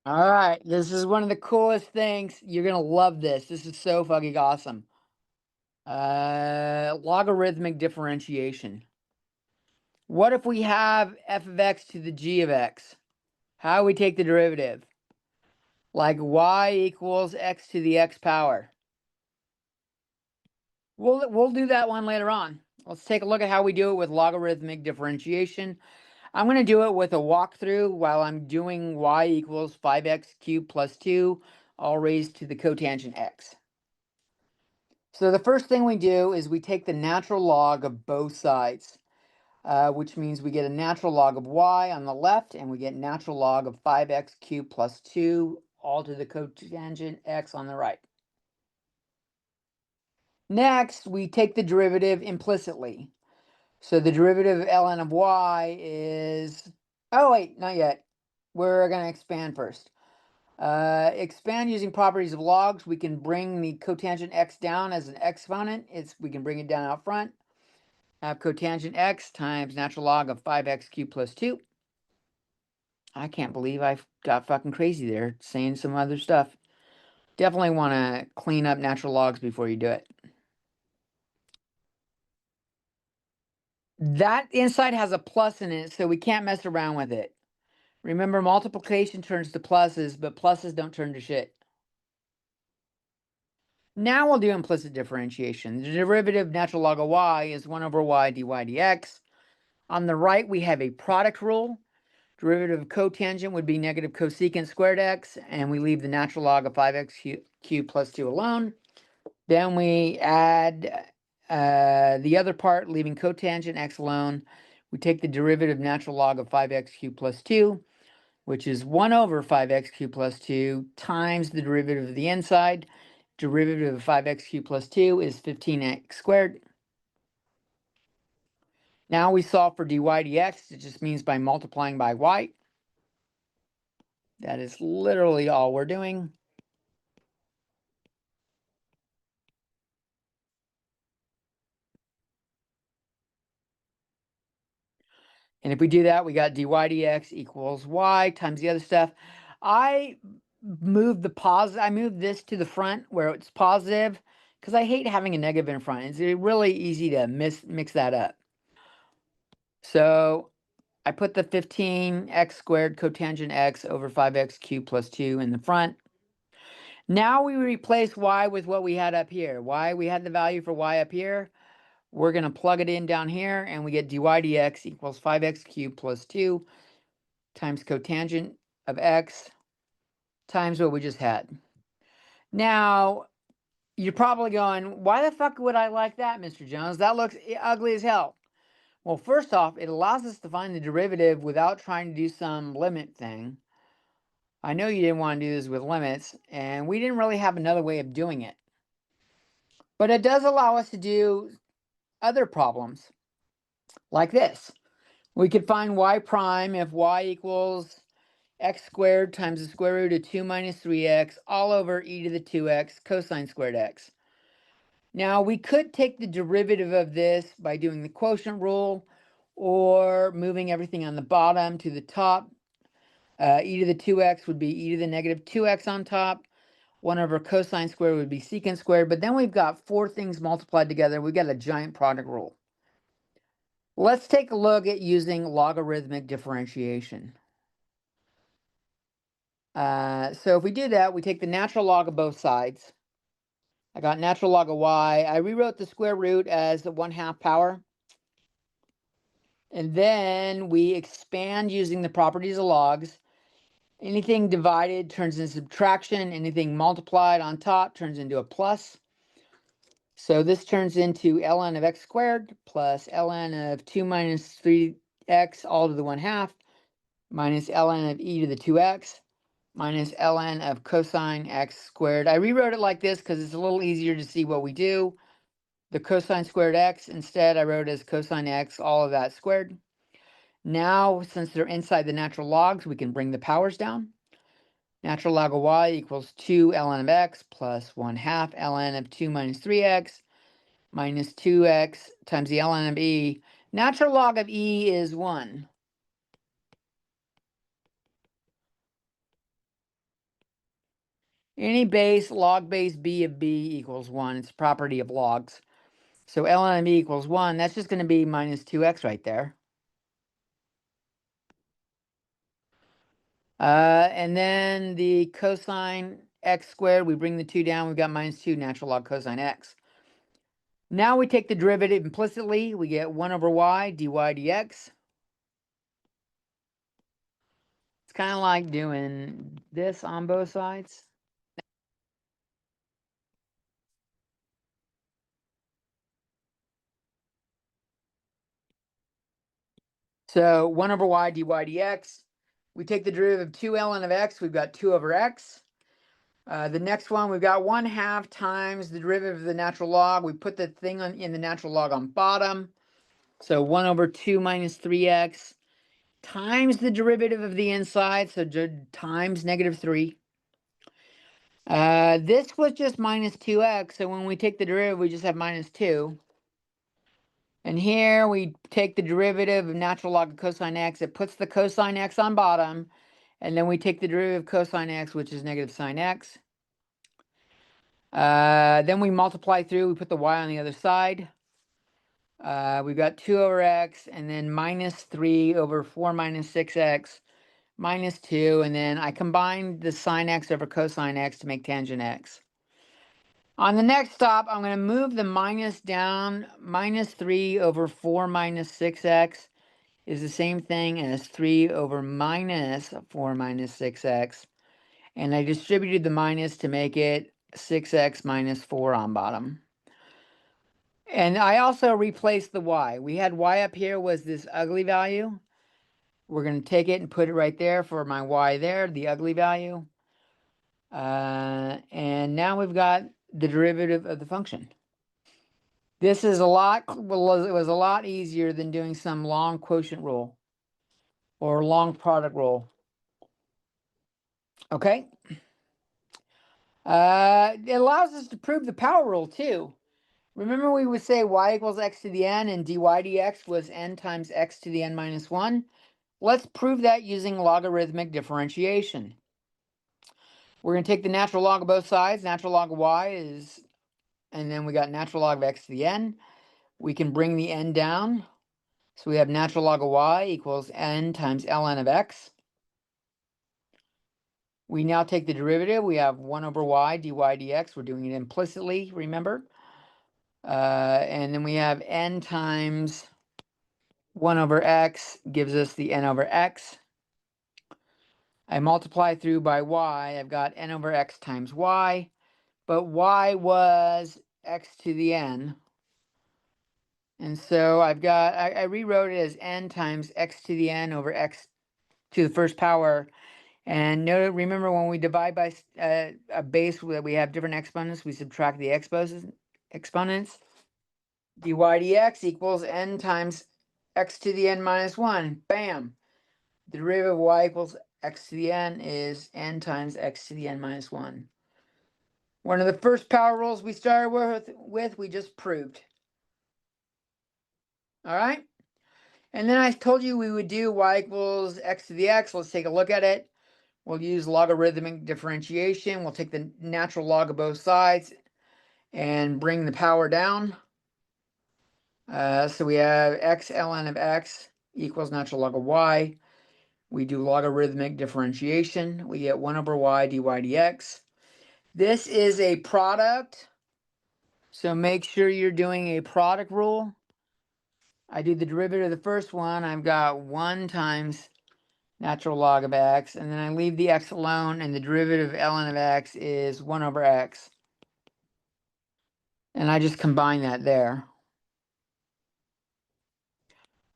All right, this is one of the coolest things. You're gonna love this. This is so fucking awesome. Logarithmic differentiation. What if we have f of x to the g of x? How we take the derivative? Like y equals x to the x power. We'll do that one later on. Let's take a look at how we do it with logarithmic differentiation. I'm going to do it with a walkthrough while I'm doing y equals 5x cubed plus 2, all raised to the cotangent x. So the first thing we do is we take the natural log of both sides, which means we get a natural log of y on the left, and we get natural log of 5x cubed plus 2, all to the cotangent x on the right. Next, we take the derivative implicitly. So the derivative of ln of y is, oh wait, not yet. We're going to expand first. Expand using properties of logs. We can bring the cotangent x down as an exponent. We can bring it down out front. Have cotangent x times natural log of 5x cubed plus 2. I can't believe I got fucking crazy there saying some other stuff. Definitely want to clean up natural logs before you do it. That inside has a plus in it, so we can't mess around with it. Remember, multiplication turns to pluses, but pluses don't turn to shit. Now we'll do implicit differentiation. The derivative of natural log of y is 1 over y dy dx. On the right, we have a product rule. Derivative of cotangent would be negative cosecant squared x, and we leave the natural log of 5x cubed plus 2 alone. Then we add the other part, leaving cotangent x alone. We take the derivative natural log of 5x cubed plus 2, which is 1 over 5x cubed plus 2 times the derivative of the inside. Derivative of 5x cubed plus 2 is 15x squared. Now we solve for dy dx. It just means by multiplying by y. That is literally all we're doing. And if we do that, we got dy dx equals y times the other stuff. I moved this to the front where it's positive because I hate having a negative in front. It's really easy to mix that up. So I put the 15x squared cotangent x over 5x cubed plus 2 in the front. Now we replace y with what we had up here. We had the value for y up here. We're going to plug it in down here, and we get dy dx equals 5x cubed plus 2 times cotangent of x times what we just had. Now, you're probably going, why the fuck would I like that, Mr. Jones? That looks ugly as hell. Well, first off, it allows us to find the derivative without trying to do some limit thing. I know you didn't want to do this with limits, and we didn't really have another way of doing it. But it does allow us to do other problems, like this. We could find y prime if y equals x squared times the square root of 2 minus 3x all over e to the 2x cosine squared x. Now, we could take the derivative of this by doing the quotient rule or moving everything on the bottom to the top. E to the 2x would be e to the negative 2x on top. 1 over cosine squared would be secant squared. But then we've got 4 things multiplied together. We've got a giant product rule. Let's take a look at using logarithmic differentiation. So if we do that, we take the natural log of both sides. I got natural log of y. I rewrote the square root as the 1/2 power. And then we expand using the properties of logs. Anything divided turns into subtraction. Anything multiplied on top turns into a plus. So this turns into ln of x squared plus ln of 2 minus 3x all to the 1/2 minus ln of e to the 2x minus ln of cosine x squared. I rewrote it like this because it's a little easier to see what we do. The cosine squared x, instead I wrote as cosine x, all of that squared. Now, since they're inside the natural logs, we can bring the powers down. Natural log of y equals 2 ln of x plus 1/2 ln of 2 minus 3x minus 2x times the ln of e. Natural log of e is 1. Any base, log base b of b equals 1. It's a property of logs. So ln of b equals 1. That's just going to be minus 2x right there. And then the cosine x squared, we bring the 2 down. We've got minus 2 natural log cosine x. Now we take the derivative implicitly. We get 1 over y dy dx. It's kind of like doing this on both sides. So 1 over y dy dx. We take the derivative of 2 ln of x. We've got 2 over x. The next one, we've got 1/2 times the derivative of the natural log. We put the thing in the natural log on bottom. So 1 over 2 minus 3x times the derivative of the inside. So times negative 3. This was just minus 2x. So when we take the derivative, we just have minus 2. And here we take the derivative of natural log of cosine x. It puts the cosine x on bottom. And then we take the derivative of cosine x, which is negative sine x. Then we multiply through. We put the y on the other side. We've got 2 over x, and then minus 3 over 4 minus 6x, minus 2. And then I combine the sine x over cosine x to make tangent x. On the next stop, I'm going to move the minus down. Minus 3 over 4 minus 6x is the same thing as 3 over minus 4 minus 6x. And I distributed the minus to make it 6x minus 4 on bottom. And I also replaced the y. We had y up here was this ugly value. We're going to take it and put it right there for my y there, the ugly value. And now we've got the derivative of the function. This is a lot, well, it was a lot easier than doing some long quotient rule or long product rule. Okay. It allows us to prove the power rule too. Remember we would say y equals x to the n and dy dx was n times x to the n minus 1? Let's prove that using logarithmic differentiation. We're going to take the natural log of both sides. Natural log of y is, and then we got natural log of x to the n. We can bring the n down. So we have natural log of y equals n times ln of x. We now take the derivative. We have 1 over y dy dx. We're doing it implicitly, remember? And then we have n times 1 over x gives us the n over x. I multiply through by y. I've got n over x times y. But y was x to the n. And so I've got, I rewrote it as n times x to the n over x to the first power. And remember when we divide by a base that we have different exponents, we subtract the exponents. dy dx equals n times x to the n minus 1. Bam! The derivative of y equals x to the n is n times x to the n minus 1. One of the first power rules we started with we just proved. All right? And then I told you we would do y equals x to the x. Let's take a look at it. We'll use logarithmic differentiation. We'll take the natural log of both sides and bring the power down. So we have x ln of x equals natural log of y. We do logarithmic differentiation. We get 1 over y dy dx. This is a product, so make sure you're doing a product rule. I do the derivative of the first one. I've got 1 times natural log of x, and then I leave the x alone, and the derivative of ln of x is 1 over x. And I just combine that there.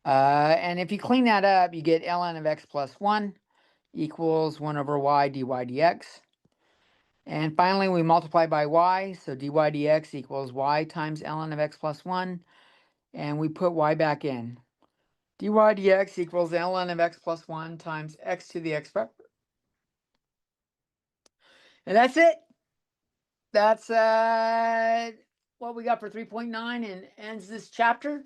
And if you clean that up, you get ln of x plus 1 equals 1 over y dy dx. And finally, we multiply by y, so dy dx equals y times ln of x plus 1. And we put y back in. dy dx equals ln of x plus 1 times x to the x power. And that's it. That's what we got for 3.9 and ends this chapter.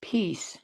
Peace.